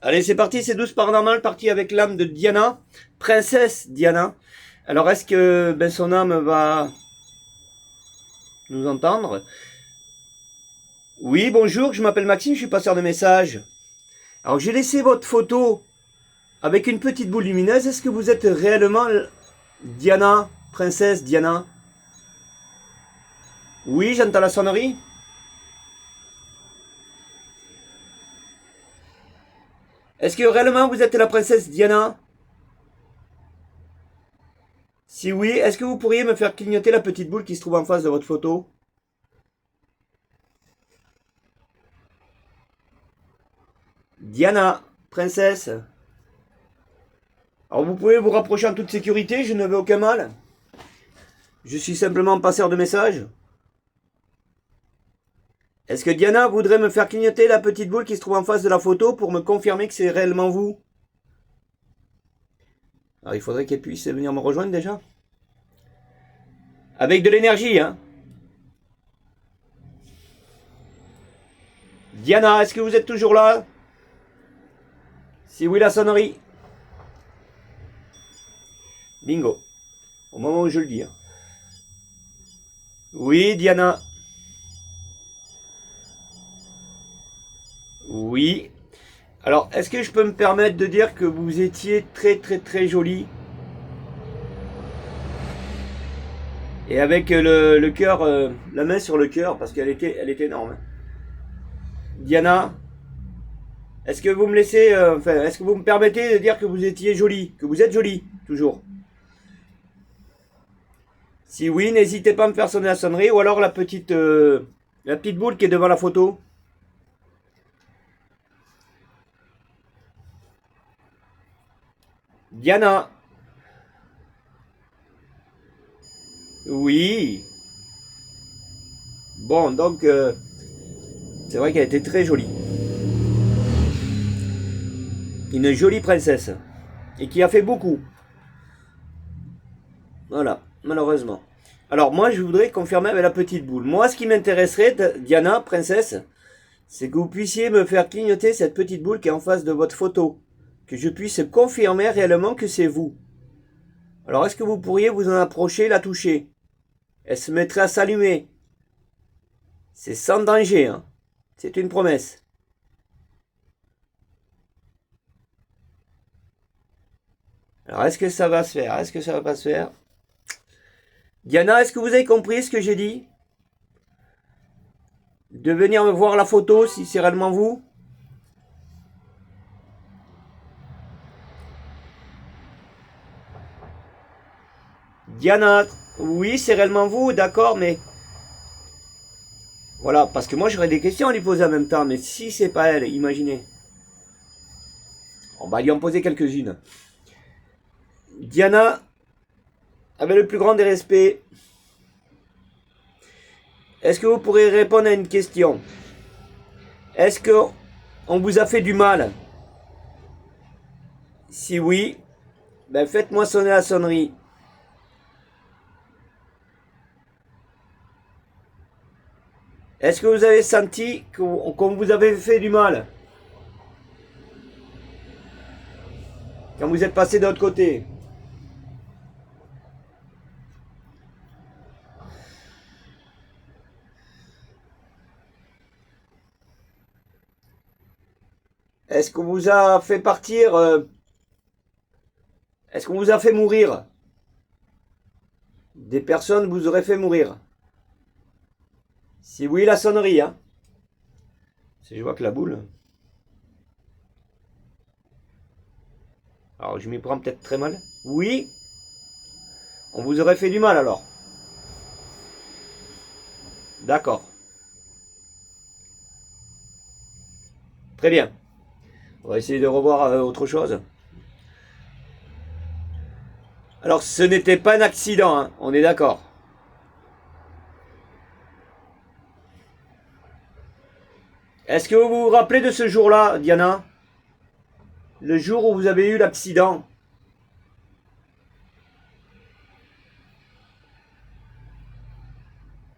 Allez, c'est parti, c'est 12 paranormal, parti avec l'âme de Diana, princesse Diana. Alors, est-ce que son âme va nous entendre? Oui, bonjour, je m'appelle Maxime, je suis passeur de messages. Alors, j'ai laissé votre photo avec une petite boule lumineuse. Est-ce que vous êtes réellement Diana, princesse Diana? Oui, j'entends la sonnerie. Est-ce que réellement vous êtes la princesse Diana? Si oui, est-ce que vous pourriez me faire clignoter la petite boule qui se trouve en face de votre photo? Diana, princesse. Alors vous pouvez vous rapprocher en toute sécurité, je ne veux aucun mal. Je suis simplement passeur de messages. Est-ce que Diana voudrait me faire clignoter la petite boule qui se trouve en face de la photo pour me confirmer que c'est réellement vous? Alors il faudrait qu'elle puisse venir me rejoindre déjà. Avec de l'énergie, hein. Diana, est-ce que vous êtes toujours là? Si oui, la sonnerie. Bingo. Au moment où je le dis. Hein. Oui, Diana. Oui. Alors, est-ce que je peux me permettre de dire que vous étiez très très très jolie? Et avec le cœur, la main sur le cœur, parce qu'elle était énorme. Diana, est-ce que vous me laissez, est-ce que vous me permettez de dire que vous étiez jolie, que vous êtes jolie, toujours? Si oui, n'hésitez pas à me faire sonner la sonnerie, ou alors la petite boule qui est devant la photo. Diana. Oui. Bon, donc, c'est vrai qu'elle était très jolie. Une jolie princesse. Et qui a fait beaucoup. Voilà, malheureusement. Alors, moi, je voudrais confirmer avec la petite boule. Moi, ce qui m'intéresserait, Diana, princesse, c'est que vous puissiez me faire clignoter cette petite boule qui est en face de votre photo. Que je puisse confirmer réellement que c'est vous. Alors, est-ce que vous pourriez vous en approcher, la toucher? Elle se mettrait à s'allumer. C'est sans danger, hein. C'est une promesse. Alors, est-ce que ça va se faire? Est-ce que ça va pas se faire? Diana, est-ce que vous avez compris ce que j'ai dit? De venir me voir la photo si c'est réellement vous? Diana, oui, c'est réellement vous, d'accord, mais... Voilà, parce que moi j'aurais des questions à lui poser en même temps, mais si c'est pas elle, imaginez. On va lui en poser quelques-unes. Diana, avec le plus grand des respects, est-ce que vous pourrez répondre à une question? Est-ce que on vous a fait du mal? Si oui, ben faites-moi sonner la sonnerie. Est-ce que vous avez senti qu'on vous avait fait du mal quand vous êtes passé de l'autre côté? Est-ce qu'on vous a fait partir Est-ce qu'on vous a fait mourir? Des personnes vous auraient fait mourir? Si oui, la sonnerie, hein. Si je vois que la boule. Alors je m'y prends peut-être très mal. Oui, on vous aurait fait du mal alors. D'accord. Très bien. On va essayer de revoir autre chose. Alors ce n'était pas un accident, hein, on est d'accord. Est-ce que vous vous rappelez de ce jour-là, Diana? Le jour où vous avez eu l'accident?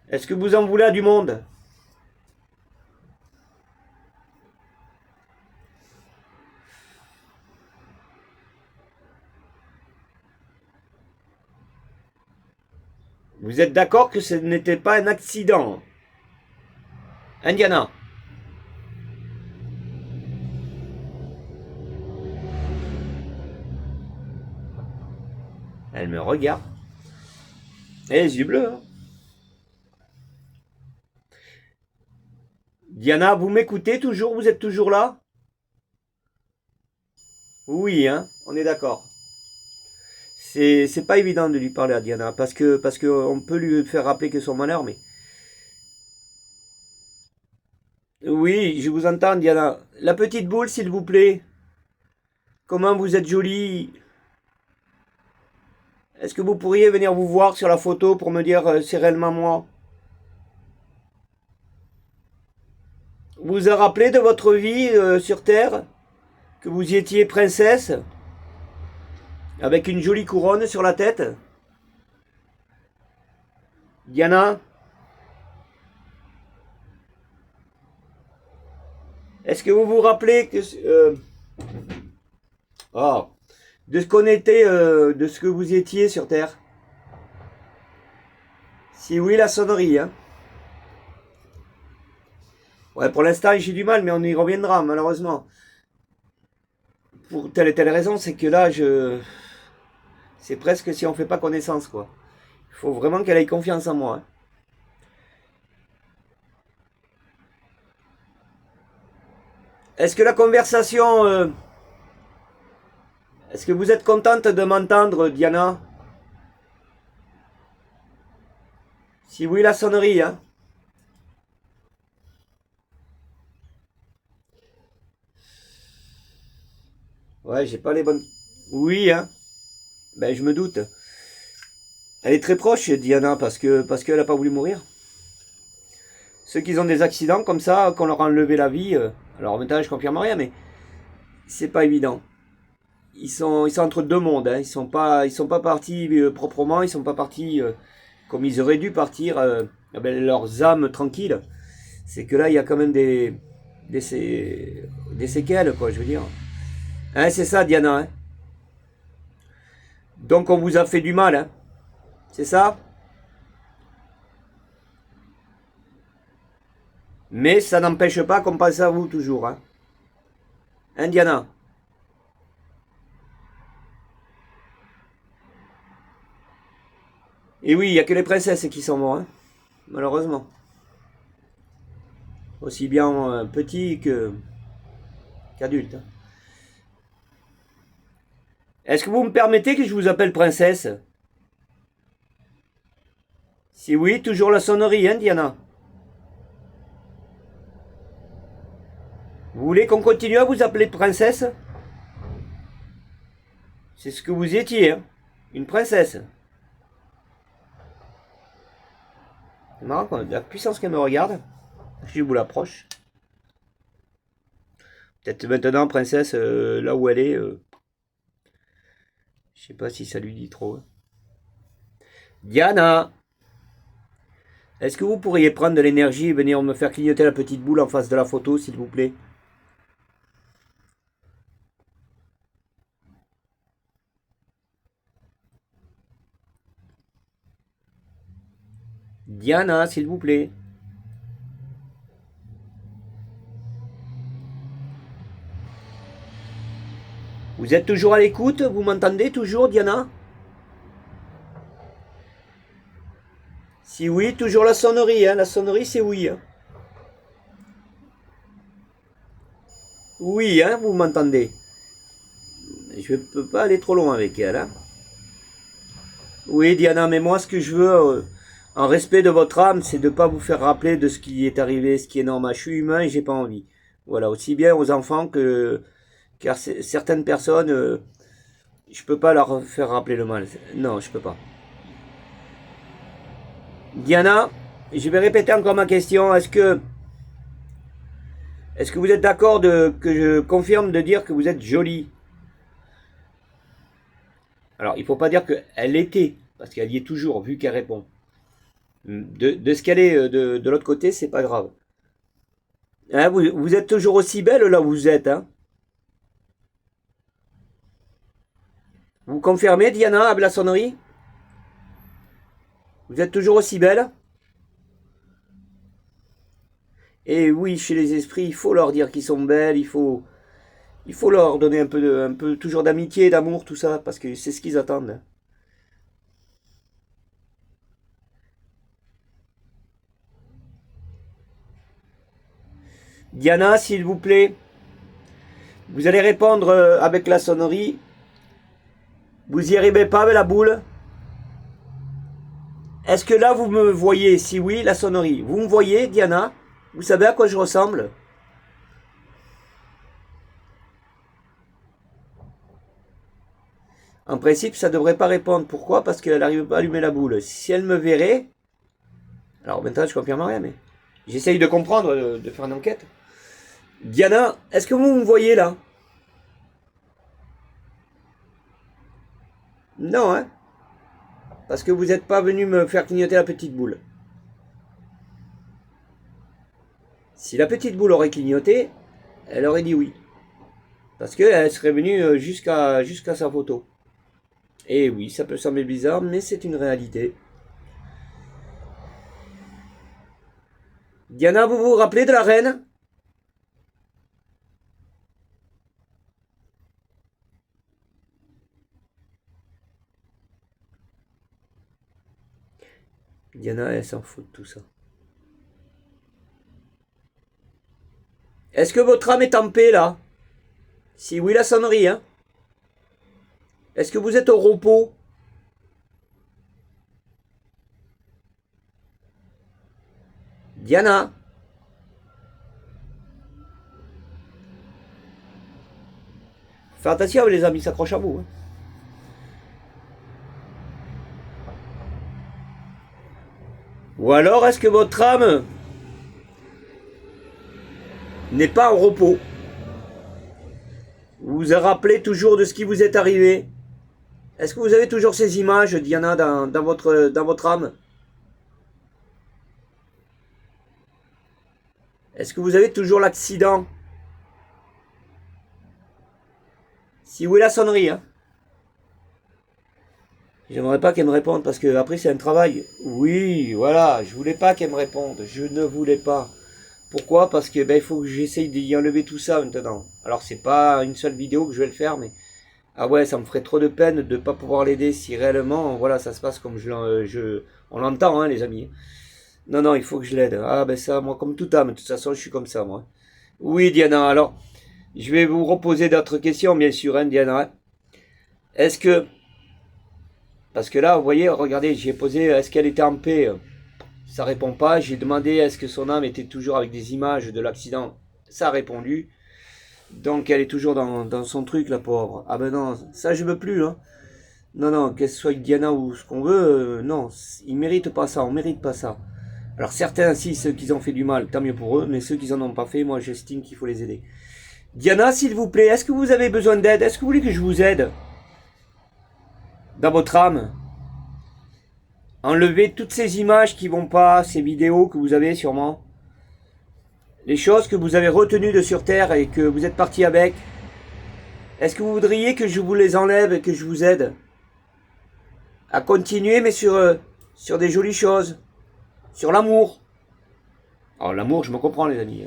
Est-ce que vous en voulez à du monde? Vous êtes d'accord que ce n'était pas un accident? Indiana. Elle me regarde. Et les yeux bleus. Hein. Diana, vous m'écoutez toujours? Vous êtes toujours là? Oui, hein, on est d'accord. C'est pas évident de lui parler à Diana parce que on peut lui faire rappeler que son malheur, mais oui, je vous entends, Diana. La petite boule, s'il vous plaît. Comment vous êtes jolie. Est-ce que vous pourriez venir vous voir sur la photo pour me dire c'est réellement moi? Vous a rappelé de votre vie sur Terre que vous y étiez princesse avec une jolie couronne sur la tête? Diana, est-ce que vous vous rappelez que oh, de ce qu'on était, de ce que vous étiez sur Terre? Si oui, la sonnerie, hein. Ouais, pour l'instant, j'ai du mal, mais on y reviendra, malheureusement. Pour telle et telle raison, c'est que là, c'est presque si on fait pas connaissance, quoi. Il faut vraiment qu'elle ait confiance en moi. Hein. Est-ce que la conversation... est-ce que vous êtes contente de m'entendre, Diana? Si oui, la sonnerie, hein. Ouais, j'ai pas les bonnes... Oui, hein. Ben, je me doute. Elle est très proche, Diana, parce qu'elle a pas voulu mourir. Ceux qui ont des accidents comme ça, qu'on leur a enlevé la vie... alors maintenant, je confirme rien, mais c'est pas évident. Ils sont entre deux mondes. Hein. Ils sont pas partis proprement. Ils sont pas partis comme ils auraient dû partir. Avec leurs âmes tranquilles. C'est que là, il y a quand même des séquelles, quoi. Je veux dire. Hein, c'est ça, Diana. Hein. Donc, on vous a fait du mal. Hein. C'est ça. Mais ça n'empêche pas qu'on pense à vous toujours. Hein, hein Diana. Et oui, il n'y a que les princesses qui sont mortes. Hein, malheureusement. Aussi bien petits qu'adultes. Hein. Est-ce que vous me permettez que je vous appelle princesse? Si oui, toujours la sonnerie, hein, Diana? Vous voulez qu'on continue à vous appeler princesse? C'est ce que vous étiez, hein? Une princesse. C'est marrant, quand la puissance qu'elle me regarde. Je vous l'approche. Peut-être maintenant, princesse, là où elle est, je sais pas si ça lui dit trop. Hein. Diana! Est-ce que vous pourriez prendre de l'énergie et venir me faire clignoter la petite boule en face de la photo, s'il vous plaît? Diana, s'il vous plaît. Vous êtes toujours à l'écoute? Vous m'entendez toujours, Diana? Si oui, toujours la sonnerie, hein. La sonnerie, c'est oui. Hein. Oui, hein, vous m'entendez. Je ne peux pas aller trop loin avec elle. Hein. Oui, Diana, mais moi, ce que je veux, en respect de votre âme, c'est de ne pas vous faire rappeler de ce qui est arrivé, ce qui est normal. Je suis humain et j'ai pas envie. Voilà, aussi bien aux enfants que... Car certaines personnes, je peux pas leur faire rappeler le mal. Non, je peux pas. Diana, je vais répéter encore ma question. Est-ce que vous êtes d'accord que je confirme de dire que vous êtes jolie? Alors, il faut pas dire qu'elle était, parce qu'elle y est toujours, vu qu'elle répond. De ce qu'elle est de l'autre côté, c'est pas grave. Hein, vous êtes toujours aussi belle là où vous êtes. Hein. Vous confirmez, Diana, avec la sonnerie? Vous êtes toujours aussi belle. Et oui, chez les esprits, il faut leur dire qu'ils sont belles, il faut leur donner un peu toujours d'amitié, d'amour, tout ça, parce que c'est ce qu'ils attendent. Diana, s'il vous plaît, vous allez répondre avec la sonnerie. Vous y arrivez pas avec la boule? Est-ce que là vous me voyez? Si oui, la sonnerie. Vous me voyez, Diana? Vous savez à quoi je ressemble? En principe, ça devrait pas répondre. Pourquoi? Parce qu'elle n'arrive pas à allumer la boule. Si elle me verrait... Alors maintenant, je confirme rien, mais... J'essaye de comprendre, de faire une enquête. Diana, est-ce que vous me voyez là? Non, hein? Parce que vous n'êtes pas venu me faire clignoter la petite boule. Si la petite boule aurait clignoté, elle aurait dit oui. Parce qu'elle serait venue jusqu'à sa photo. Et oui, ça peut sembler bizarre, mais c'est une réalité. Diana, vous vous rappelez de la reine? Diana, elle s'en fout de tout ça. Est-ce que votre âme est en paix, là? Si oui, la sonnerie, hein? Est-ce que vous êtes au repos? Diana? Faites attention, les amis, s'accrochent à vous. Hein. Ou alors, est-ce que votre âme n'est pas en repos? Vous vous rappelez toujours de ce qui vous est arrivé? Est-ce que vous avez toujours ces images, Diana, dans votre âme? Est-ce que vous avez toujours l'accident? Si oui, la sonnerie, hein? J'aimerais pas qu'elle me réponde parce que après c'est un travail. Oui, voilà, je voulais pas qu'elle me réponde. Je ne voulais pas. Pourquoi? Parce que il faut que j'essaye d'y enlever tout ça maintenant. Alors c'est pas une seule vidéo que je vais le faire, mais ah ouais, ça me ferait trop de peine de pas pouvoir l'aider si réellement, voilà, ça se passe comme on l'entend, hein, les amis. Non, non, il faut que je l'aide. Ah ben ça, moi comme toute âme, de toute façon, je suis comme ça, moi. Oui, Diana. Alors, je vais vous reposer d'autres questions, bien sûr, hein, Diana. Est-ce que parce que là, vous voyez, regardez, j'ai posé est-ce qu'elle était en paix? Ça répond pas. J'ai demandé est-ce que son âme était toujours avec des images de l'accident? Ça a répondu. Donc elle est toujours dans son truc, la pauvre. Ah ben non, ça je veux plus. Hein. Non, non, qu'elle soit Diana ou ce qu'on veut, non, ils méritent pas ça, on mérite pas ça. Alors certains, si ceux qui ont fait du mal, tant mieux pour eux, mais ceux qui en ont pas fait, moi j'estime qu'il faut les aider. Diana, s'il vous plaît, est-ce que vous avez besoin d'aide? Est-ce que vous voulez que je vous aide? Dans votre âme? Enlevez toutes ces images qui vont pas, ces vidéos que vous avez sûrement. Les choses que vous avez retenues de sur Terre et que vous êtes parti avec. Est-ce que vous voudriez que je vous les enlève et que je vous aide à continuer, mais sur des jolies choses? Sur l'amour. Alors l'amour, je me comprends les amis.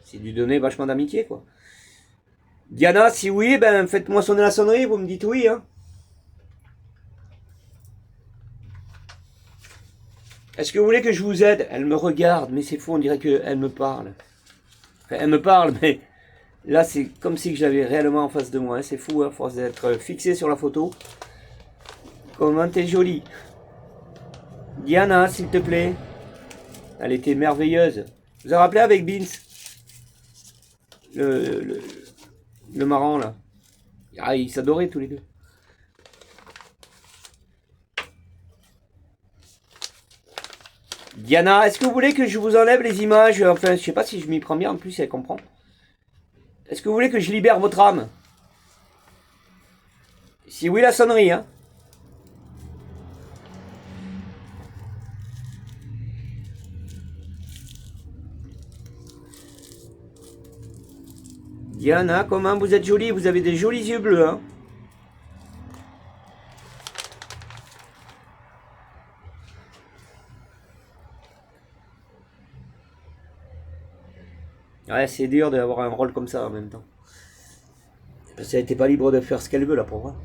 C'est lui donner vachement d'amitié, quoi. Diana, si oui, ben faites-moi sonner la sonnerie, vous me dites oui, hein. Est-ce que vous voulez que je vous aide? Elle me regarde, mais c'est fou, on dirait qu'elle me parle. Enfin, elle me parle, mais là c'est comme si je l'avais réellement en face de moi. Hein. C'est fou, à force d'être fixé sur la photo. Comment t'es jolie. Diana, s'il te plaît. Elle était merveilleuse. Vous vous rappelez avec Beans? Le marrant, là. Ah, ils s'adoraient tous les deux. Diana, est-ce que vous voulez que je vous enlève les images? Enfin, je sais pas si je m'y prends bien, en plus, elle comprend. Est-ce que vous voulez que je libère votre âme? Si oui, la sonnerie, hein. Diana, comment vous êtes jolie, vous avez des jolis yeux bleus, hein. Ouais, c'est dur d'avoir un rôle comme ça en même temps. Parce qu'elle n'était pas libre de faire ce qu'elle veut, la pauvre.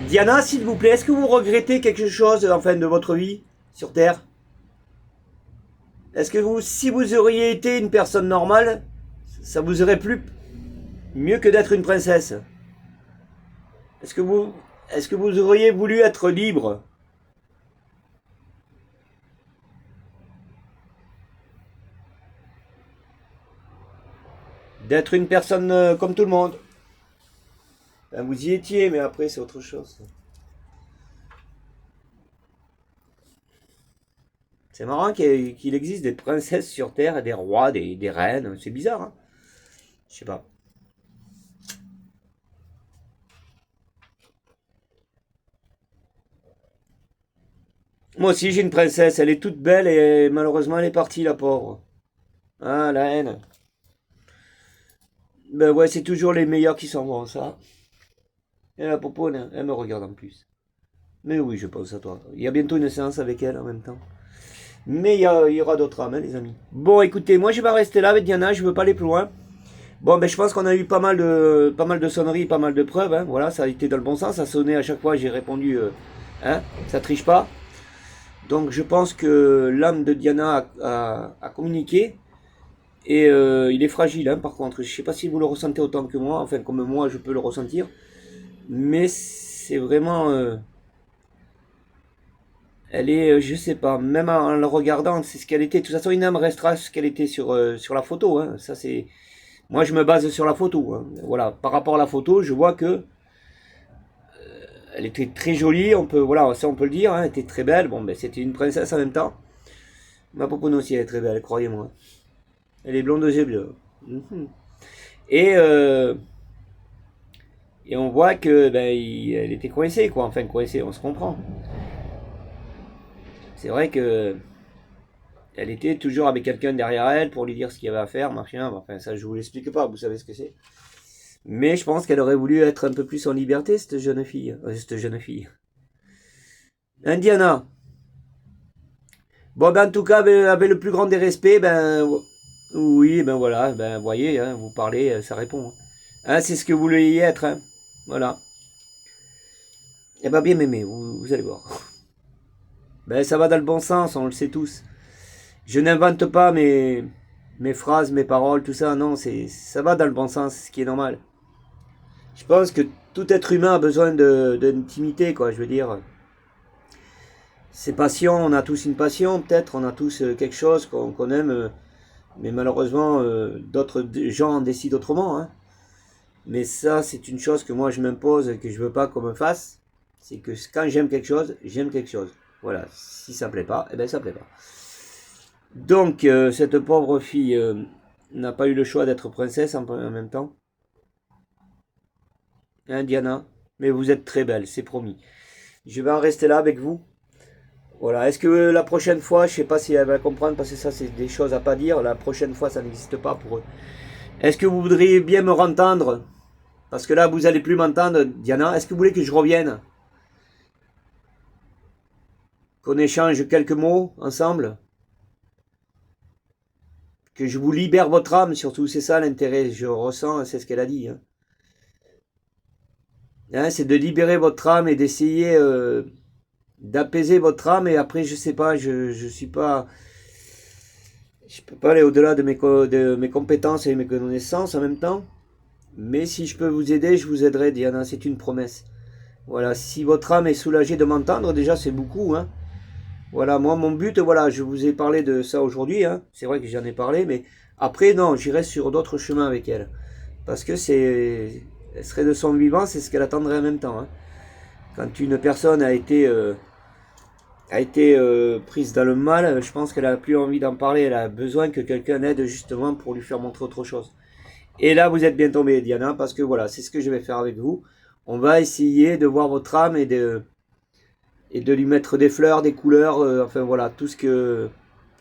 Diana, s'il vous plaît, est-ce que vous regrettez quelque chose enfin de votre vie sur Terre? Est-ce que vous, si vous auriez été une personne normale, ça vous aurait plu mieux que d'être une princesse? Est-ce que vous auriez voulu être libre? D'être une personne comme tout le monde? Ben, vous y étiez, mais après c'est autre chose. C'est marrant qu'il existe des princesses sur Terre et des rois, des reines. C'est bizarre, hein? Je sais pas. Moi aussi j'ai une princesse, elle est toute belle et malheureusement elle est partie, la pauvre. Ah, la haine. Ben ouais, c'est toujours les meilleurs qui s'en vont, ça. Et la popo, elle me regarde en plus. Mais oui, je pense à toi. Il y a bientôt une séance avec elle en même temps. Mais il y aura d'autres âmes, hein, les amis. Bon, écoutez, moi je vais rester là avec Diana, je veux pas aller plus loin. Bon, ben je pense qu'on a eu pas mal de sonneries, pas mal de preuves. Hein. Voilà, ça a été dans le bon sens, ça sonnait à chaque fois, j'ai répondu, hein, ça triche pas. Donc je pense que l'âme de Diana a communiqué. Et il est fragile, hein, par contre. Je sais pas si vous le ressentez autant que moi, enfin comme moi je peux le ressentir. Mais c'est vraiment... elle est, je sais pas, même en le regardant, c'est ce qu'elle était. De toute façon, une âme restera ce qu'elle était sur la photo. Hein. Ça, c'est... Moi, je me base sur la photo. Hein. Voilà, par rapport à la photo, je vois que elle était très jolie. On peut, voilà, ça on peut le dire. Hein, elle était très belle. Bon, ben c'était une princesse en même temps. Ma popoune aussi, elle est très belle, croyez-moi. Elle est blonde aux yeux bleus. Mhm. Et et on voit que ben, elle était coincée, quoi. Enfin, coincée, on se comprend. C'est vrai que elle était toujours avec quelqu'un derrière elle pour lui dire ce qu'il y avait à faire, machin. Enfin, ça, je vous l'explique pas, vous savez ce que c'est. Mais je pense qu'elle aurait voulu être un peu plus en liberté, cette jeune fille. Cette jeune fille. Indiana. Bon, ben, en tout cas, ben, avec le plus grand des respects, ben, oui, ben voilà, ben, voyez, hein, vous parlez, ça répond. Hein, hein, c'est ce que vous vouliez être, hein. Voilà. Elle va bien m'aimer, vous allez voir. Ben, ça va dans le bon sens, on le sait tous. Je n'invente pas mes phrases, mes paroles, tout ça, non, ça va dans le bon sens, ce qui est normal. Je pense que tout être humain a besoin d'intimité, quoi, je veux dire. Ses passions, on a tous une passion, peut-être, on a tous quelque chose qu'on aime, mais malheureusement, d'autres gens en décident autrement, hein. Mais ça, c'est une chose que moi je m'impose et que je veux pas qu'on me fasse. C'est que quand j'aime quelque chose, j'aime quelque chose. Voilà, si ça plaît pas, eh ben ça plaît pas. Donc, cette pauvre fille n'a pas eu le choix d'être princesse en même temps. Hein, Diana? Mais vous êtes très belle, c'est promis. Je vais en rester là avec vous. Voilà, est-ce que la prochaine fois, je sais pas si elle va comprendre parce que ça c'est des choses à pas dire, la prochaine fois ça n'existe pas pour eux. Est-ce que vous voudriez bien me entendre? Parce que là vous allez plus m'entendre, Diana. Est-ce que vous voulez que je revienne? Qu'on échange quelques mots ensemble? Que je vous libère votre âme surtout, c'est ça l'intérêt, je ressens, c'est ce qu'elle a dit. Hein. Hein, c'est de libérer votre âme et d'essayer d'apaiser votre âme et après je sais pas, je suis pas... Je peux pas aller au-delà de mes compétences et mes connaissances en même temps. Mais si je peux vous aider, je vous aiderai, Diana, c'est une promesse. Voilà, si votre âme est soulagée de m'entendre, déjà c'est beaucoup. Hein. Voilà, moi mon but, voilà, je vous ai parlé de ça aujourd'hui. Hein. C'est vrai que j'en ai parlé, mais après, non, j'irai sur d'autres chemins avec elle. Parce que elle serait de son vivant, c'est ce qu'elle attendrait en même temps. Hein. Quand une personne a été prise dans le mal, je pense qu'elle a plus envie d'en parler. Elle a besoin que quelqu'un aide justement pour lui faire montrer autre chose. Et là, vous êtes bien tombé, Diana, parce que voilà, c'est ce que je vais faire avec vous. On va essayer de voir votre âme et de lui mettre des fleurs, des couleurs, enfin voilà, tout ce que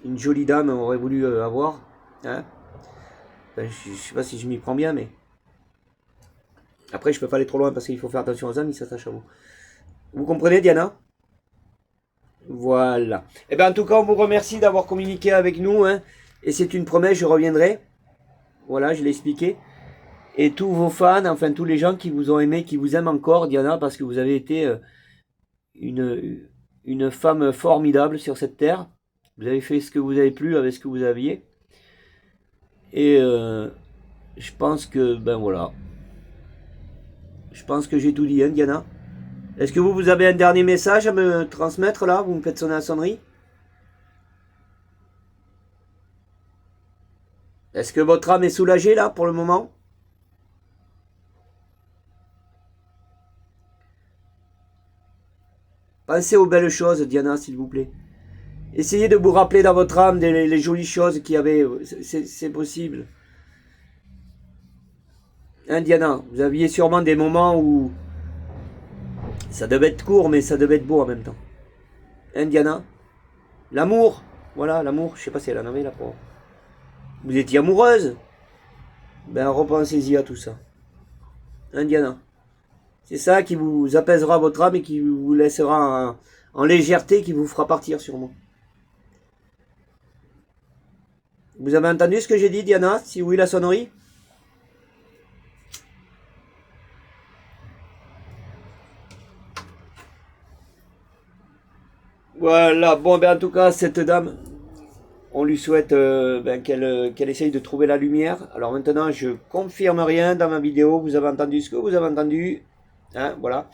une jolie dame aurait voulu avoir. Hein. Enfin, je sais pas si je m'y prends bien, mais après, je peux pas aller trop loin parce qu'il faut faire attention aux âmes, ils s'attachent à vous. Vous comprenez, Diana? Voilà. Eh bien, en tout cas, on vous remercie d'avoir communiqué avec nous, hein. Et c'est une promesse, je reviendrai. Voilà, je l'ai expliqué. Et tous vos fans, enfin tous les gens qui vous ont aimé, qui vous aiment encore, Diana, parce que vous avez été une, une femme formidable sur cette terre. Vous avez fait ce que vous avez plu avec ce que vous aviez. Et je pense que, ben voilà. Je pense que j'ai tout dit, hein, Diana. Est-ce que vous avez un dernier message à me transmettre là? Vous me faites sonner la sonnerie? Est-ce que votre âme est soulagée là pour le moment? Pensez aux belles choses, Diana, s'il vous plaît. Essayez de vous rappeler dans votre âme les jolies choses qu'il y avait. C'est possible. Hein, Diana, vous aviez sûrement des moments où ça devait être court, mais ça devait être beau en même temps. Hein, Diana? L'amour. Voilà, l'amour. Je sais pas si elle en avait là pour. Vous étiez amoureuse? Ben, repensez-y à tout ça. Hein, Diana? C'est ça qui vous apaisera votre âme et qui vous laissera en légèreté, qui vous fera partir sûrement. Vous avez entendu ce que j'ai dit, Diana? Si oui, la sonnerie? Voilà, bon, ben en tout cas, cette dame, on lui souhaite qu'elle essaye de trouver la lumière. Alors maintenant, je confirme rien dans ma vidéo. Vous avez entendu ce que vous avez entendu. Hein, voilà.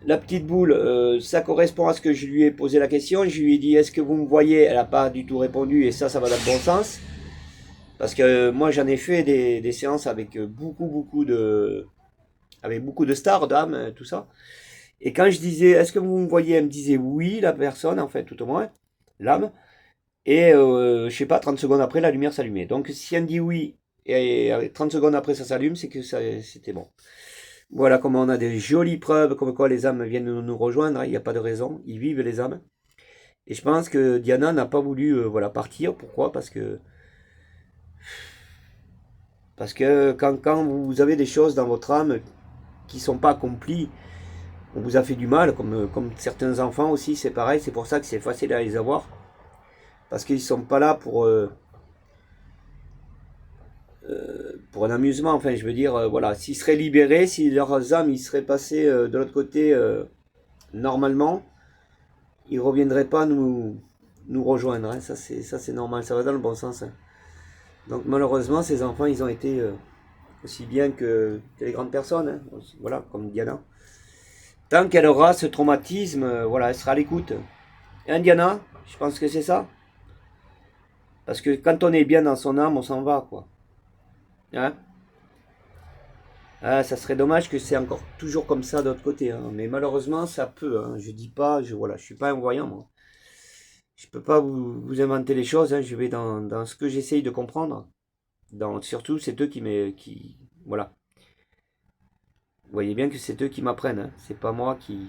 La petite boule, ça correspond à ce que je lui ai posé la question. Je lui ai dit, est-ce que vous me voyez? Elle n'a pas du tout répondu et ça va dans le bon sens. Parce que moi, j'en ai fait des séances avec beaucoup de stars, dames, tout ça. Et quand je disais, est-ce que vous me voyez? Elle me disait oui, la personne, en fait, tout au moins, l'âme. Et je sais pas, 30 secondes après, la lumière s'allumait. Donc si elle me dit oui, et 30 secondes après ça s'allume, c'est que c'était bon. Voilà comment on a des jolies preuves, comme quoi les âmes viennent nous rejoindre, hein. Il n'y a pas de raison, ils vivent les âmes. Et je pense que Diana n'a pas voulu voilà, partir. Pourquoi? Parce que quand vous avez des choses dans votre âme qui ne sont pas accomplies, on vous a fait du mal, comme certains enfants aussi, c'est pareil, c'est pour ça que c'est facile à les avoir. Parce qu'ils ne sont pas là pour un amusement, enfin je veux dire, voilà, s'ils seraient libérés, si leurs âmes ils seraient passés de l'autre côté normalement, ils ne reviendraient pas nous rejoindre, hein. Ça c'est normal, ça va dans le bon sens, hein. Donc malheureusement ces enfants ils ont été aussi bien que les grandes personnes, hein, aussi, voilà, comme Diana. Tant qu'elle aura ce traumatisme, voilà, elle sera à l'écoute. Hein Diana, je pense que c'est ça. Parce que quand on est bien dans son âme, on s'en va, quoi. Hein? Ah, ça serait dommage que c'est encore toujours comme ça de l'autre côté, hein. Mais malheureusement, ça peut, hein. Je dis pas, voilà, je suis pas un voyant, moi. Je peux pas vous inventer les choses, hein. Je vais dans ce que j'essaye de comprendre. Surtout, c'est eux voilà. Vous voyez bien que c'est eux qui m'apprennent, hein. C'est pas moi qui...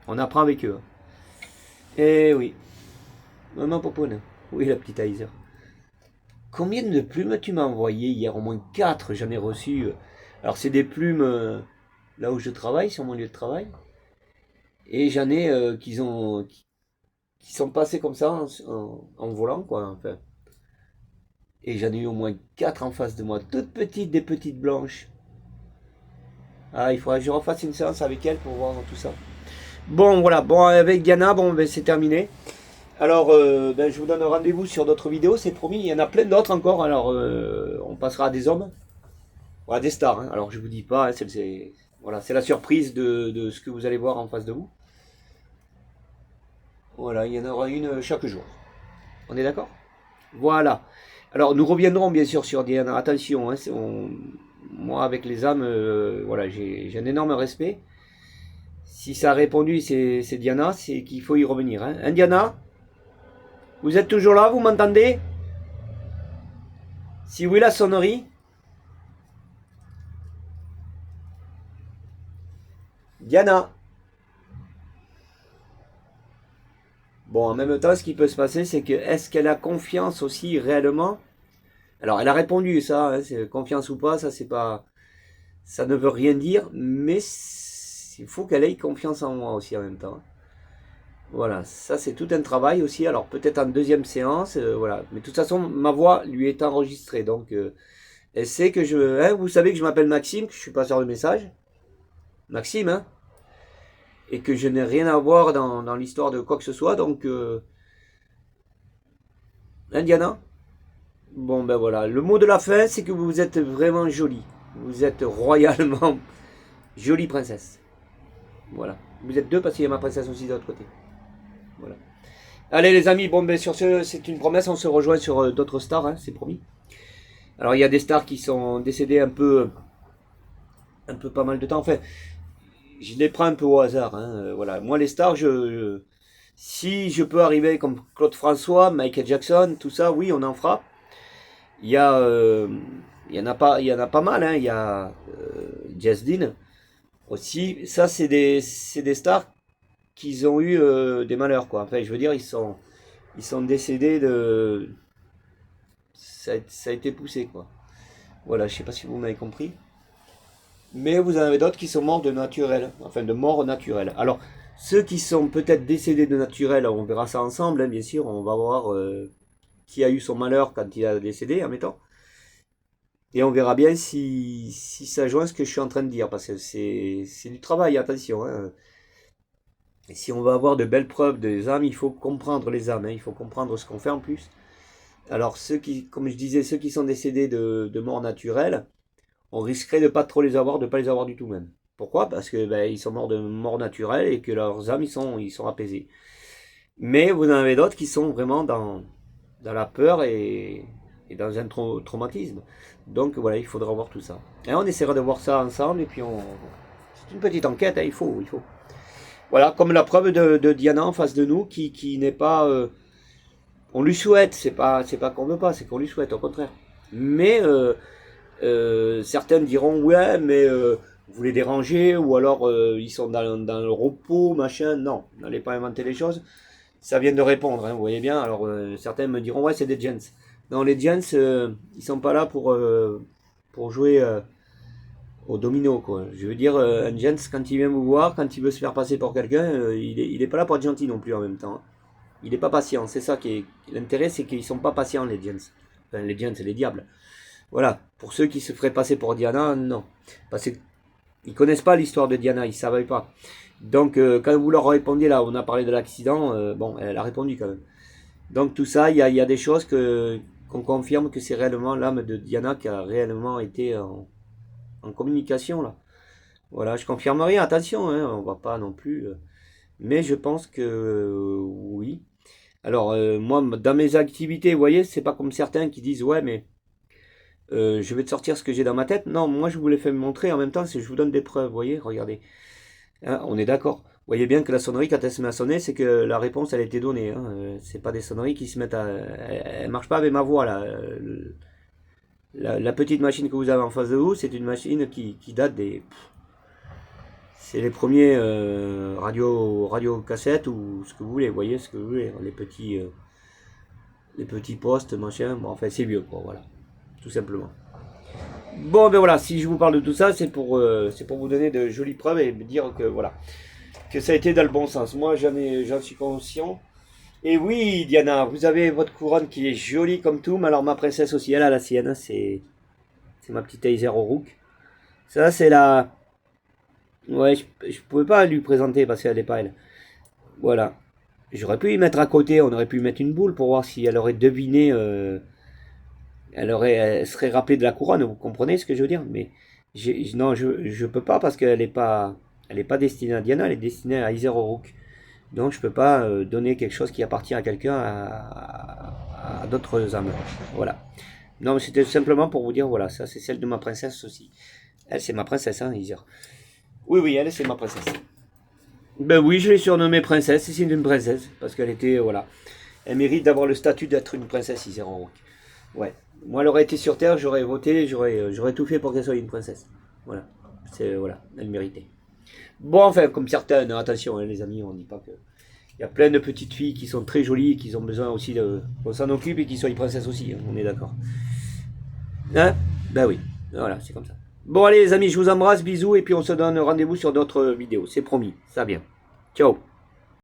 On apprend avec eux, hein. Eh oui. Maman Popoune. Oui, la petite Aizer. Combien de plumes tu m'as envoyé hier? Au moins 4, j'en ai reçu. Alors c'est des plumes là où je travaille, sur mon lieu de travail. Et j'en ai qui sont passés comme ça en volant, quoi. Enfin. Et j'en ai eu au moins 4 en face de moi, toutes petites, des petites blanches. Ah, il faudrait que je refasse une séance avec elle pour voir tout ça. Bon, voilà. Bon, avec Diana, bon, ben, c'est terminé. Alors, ben, je vous donne rendez-vous sur d'autres vidéos, c'est promis. Il y en a plein d'autres encore. Alors, on passera à des hommes. Voilà, des stars, hein. Alors je vous dis pas, hein, voilà, c'est la surprise de ce que vous allez voir en face de vous. Voilà, il y en aura une chaque jour. On est d'accord? Voilà. Alors nous reviendrons bien sûr sur Diana. Attention, hein, moi avec les âmes, voilà, j'ai un énorme respect. Si ça a répondu, c'est Diana, c'est qu'il faut y revenir, hein. Hein, Diana? Vous êtes toujours là, vous m'entendez? Si oui, la sonnerie. Diana. Bon, en même temps, ce qui peut se passer, c'est que est-ce qu'elle a confiance aussi réellement? Alors, elle a répondu ça, hein, confiance ou pas, ça c'est pas, ça ne veut rien dire, mais il faut qu'elle ait confiance en moi aussi en même temps. Voilà, ça c'est tout un travail aussi. Alors peut-être en deuxième séance, voilà. Mais de toute façon, ma voix lui est enregistrée. Donc elle sait que je... Hein, vous savez que je m'appelle Maxime, que je suis passeur de message. Maxime, hein. Et que je n'ai rien à voir dans l'histoire de quoi que ce soit. Donc... Indiana. Bon ben voilà. Le mot de la fin, c'est que vous êtes vraiment jolie. Vous êtes royalement jolie princesse. Voilà. Vous êtes deux parce qu'il y a ma princesse aussi de l'autre côté. Voilà. Allez les amis, bon ben sur ce, c'est une promesse, on se rejoint sur d'autres stars, hein, c'est promis. Alors il y a des stars qui sont décédées un peu pas mal de temps. Enfin, je les prends un peu au hasard, hein, voilà. Moi les stars, si je peux arriver comme Claude François, Michael Jackson, tout ça, oui, on en fera. Il y a, il y en a pas mal, hein. Il y a Jazz Dean aussi. Ça c'est des stars qu'ils ont eu des malheurs, quoi. Enfin, je veux dire, ils sont décédés de... Ça a été poussé, quoi. Voilà, je sais pas si vous m'avez compris. Mais vous en avez d'autres qui sont morts de naturel, enfin de mort naturelle. Alors, ceux qui sont peut-être décédés de naturel, on verra ça ensemble, hein, bien sûr. On va voir qui a eu son malheur quand il a décédé, admettons. Et on verra bien si ça joint ce que je suis en train de dire, parce que c'est du travail, attention, hein. Et si on va avoir de belles preuves des âmes, il faut comprendre les âmes, hein, il faut comprendre ce qu'on fait en plus. Alors ceux qui, comme je disais, ceux qui sont décédés de mort naturelle, on risquerait de pas trop les avoir, de pas les avoir du tout même. Pourquoi? Parce que ben, ils sont morts de mort naturelle et que leurs âmes ils sont apaisés. Mais vous en avez d'autres qui sont vraiment dans la peur et dans un traumatisme. Donc voilà, il faudra voir tout ça. Et on essaiera de voir ça ensemble et puis c'est une petite enquête, hein, il faut. Voilà, comme la preuve de Diana en face de nous, qui n'est pas... on lui souhaite, c'est pas qu'on veut pas, c'est qu'on lui souhaite, au contraire. Mais certains diront, ouais, mais vous les dérangez, ou alors ils sont dans le repos, machin. Non, n'allez pas inventer les choses. Ça vient de répondre, hein, vous voyez bien. Alors certains me diront, ouais, c'est des gens. Non, les gens, ils sont pas là pour jouer... au domino, quoi. Je veux dire, un gents, quand il vient vous voir, quand il veut se faire passer pour quelqu'un, il est pas là pour être gentil non plus en même temps, hein. Il est pas patient, c'est ça qui est... L'intérêt, c'est qu'ils sont pas patients, les gents. Enfin, les gents, c'est les diables. Voilà. Pour ceux qui se feraient passer pour Diana, non. Parce qu'ils connaissent pas l'histoire de Diana, ils savaient pas. Donc, quand vous leur répondez, là, on a parlé de l'accident, bon, elle a répondu quand même. Donc, tout ça, il y a des choses qu'on confirme que c'est réellement l'âme de Diana qui a réellement été en communication là. Voilà, je confirme rien, attention, hein, on va pas non plus. Mais je pense que oui. Alors moi, dans mes activités, vous voyez, c'est pas comme certains qui disent ouais, mais je vais te sortir ce que j'ai dans ma tête. Non, moi je vous l'ai fait montrer en même temps, c'est je vous donne des preuves, vous voyez, regardez. Hein, on est d'accord. Vous voyez bien que la sonnerie, quand elle se met à sonner, c'est que la réponse, elle a été donnée, hein. C'est pas des sonneries qui se mettent à... Elle marche pas avec ma voix là. La petite machine que vous avez en face de vous, c'est une machine qui date des... C'est les premiers radio cassettes ou ce que vous voulez, vous voyez ce que vous voulez, les petits postes, machin, bon, enfin c'est vieux quoi, voilà, tout simplement. Bon ben voilà, si je vous parle de tout ça, c'est pour vous donner de jolies preuves et me dire que voilà, que ça a été dans le bon sens. Moi j'en suis conscient. Et oui, Diana, vous avez votre couronne qui est jolie comme tout, mais alors ma princesse aussi, elle a la sienne, c'est ma petite Heiser Rook. Ça, c'est la... Ouais, je pouvais pas lui présenter parce qu'elle n'est pas elle. Voilà. J'aurais pu y mettre à côté, on aurait pu y mettre une boule pour voir si elle aurait deviné, elle serait rappelée de la couronne, vous comprenez ce que je veux dire? Mais non, je peux pas parce qu'elle elle est pas destinée à Diana, elle est destinée à Heiser Rook. Donc je peux pas donner quelque chose qui appartient à quelqu'un à d'autres âmes. Voilà. Non, mais c'était simplement pour vous dire, voilà, ça c'est celle de ma princesse aussi. Elle, c'est ma princesse, hein, Isir. Oui, elle, c'est ma princesse. Ben oui, je l'ai surnommée princesse, c'est une princesse, parce qu'elle était, voilà. Elle mérite d'avoir le statut d'être une princesse, Isir en rock. Ouais. Moi, elle aurait été sur Terre, j'aurais voté, j'aurais tout fait pour qu'elle soit une princesse. Voilà. Voilà, elle méritait. Bon, enfin, comme certaines, attention, hein, les amis, on ne dit pas que... Il y a plein de petites filles qui sont très jolies et qui ont besoin aussi qu'on s'en occupe et qui soient princesses aussi, hein, on est d'accord. Hein? Ben oui, voilà, c'est comme ça. Bon, allez les amis, je vous embrasse, bisous, et puis on se donne rendez-vous sur d'autres vidéos, c'est promis, ça vient. Ciao.